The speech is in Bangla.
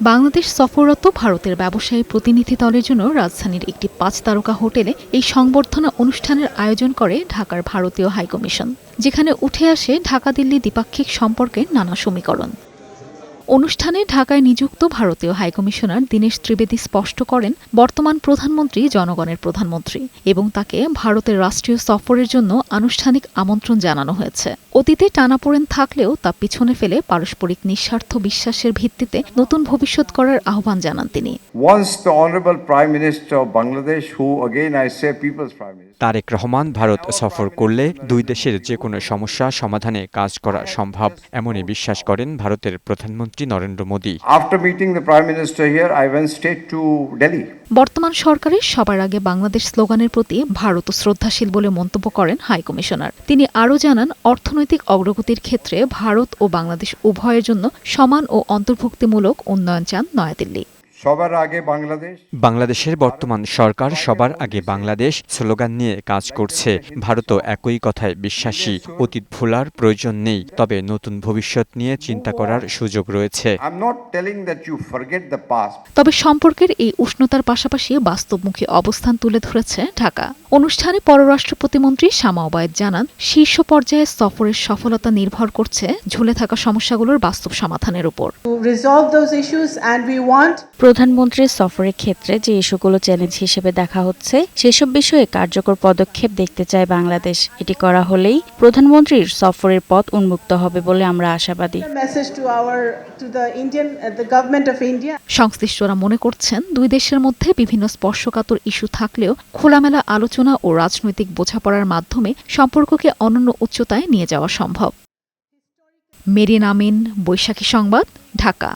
বাংলাদেশ সফররত ভারতের ব্যবসায়ী প্রতিনিধি দলের জন্য রাজধানীর একটি ৫ তারকা হোটেলে এই সংবর্ধনা অনুষ্ঠানের আয়োজন করে ঢাকার ভারতীয় হাইকমিশন, যেখানে উঠে আসে ঢাকা দিল্লি দ্বিপাক্ষিক সম্পর্কের নানা সমীকরণ। অনুষ্ঠানে ঢাকায় নিযুক্ত ভারতীয় হাইকমিশনার দীনেশ ত্রিবেদী স্পষ্ট করেন, বর্তমান প্রধানমন্ত্রী জনগণের প্রধানমন্ত্রী এবং তাকে ভারতের রাষ্ট্রীয় সফরের জন্য আনুষ্ঠানিক আমন্ত্রণ জানানো হয়েছে। অতীতে টানাপোড়েন থাকলেও তা পিছনে ফেলে পারস্পরিক নিঃস্বার্থ বিশ্বাসের ভিত্তিতে নতুন ভবিষ্যৎ করার আহ্বান জানান তিনি। তারেক রহমান ভারত সফর করলে দুই দেশের যে কোনো সমস্যা সমাধানে কাজ করা সম্ভব, এমনই বিশ্বাস করেন ভারতের প্রধানমন্ত্রী নরেন্দ্র মোদি। বর্তমান সরকারের সবার আগে বাংলাদেশ স্লোগানের প্রতি ভারত শ্রদ্ধাশীল বলে মন্তব্য করেন হাইকমিশনার। তিনি আরও জানান, অর্থনৈতিক অগ্রগতির ক্ষেত্রে ভারত ও বাংলাদেশ উভয়ের জন্য সমান ও অন্তর্ভুক্তিমূলক উন্নয়ন চান নয়াদিল্লি। সবার আগে বাংলাদেশের বর্তমান সরকার সবার আগে বাংলাদেশ স্লোগান নিয়ে কাজ করছে। ভারতও একই কথায় বিশ্বাসী। অতীত ভোলার প্রয়োজন নেই, তবে নতুন ভবিষ্যৎ নিয়ে চিন্তা করার সুযোগ রয়েছে। তবে সম্পর্কের এই উষ্ণতার পাশাপাশি বাস্তবমুখী অবস্থান তুলে ধরেছে ঢাকা। অনুষ্ঠানে পররাষ্ট্র প্রতিমন্ত্রী শামা ওবায়েদ জানান, শীর্ষ পর্যায়ে সফরের সফলতা নির্ভর করছে ঝুলে থাকা সমস্যাগুলোর বাস্তব সমাধানের উপর। প্রধানমন্ত্রীর সফরের ক্ষেত্রে যে ইস্যুগুলো চ্যালেঞ্জ হিসেবে দেখা হচ্ছে, সেসব বিষয়ে কার্যকর পদক্ষেপ দেখতে চায় বাংলাদেশ। এটি করা হলেই প্রধানমন্ত্রীর সফরের পথ উন্মুক্ত হবে বলে আমরা আশাবাদী। সংশ্লিষ্টরা মনে করছেন, দুই দেশের মধ্যে বিভিন্ন স্পর্শকাতর ইস্যু থাকলেও খোলামেলা আলোচনা ও রাজনৈতিক বোঝাপড়ার মাধ্যমে সম্পর্ককে অনন্য উচ্চতায় নিয়ে যাওয়া সম্ভব। মেরিন আমিন, বৈশাখী সংবাদ, ঢাকা।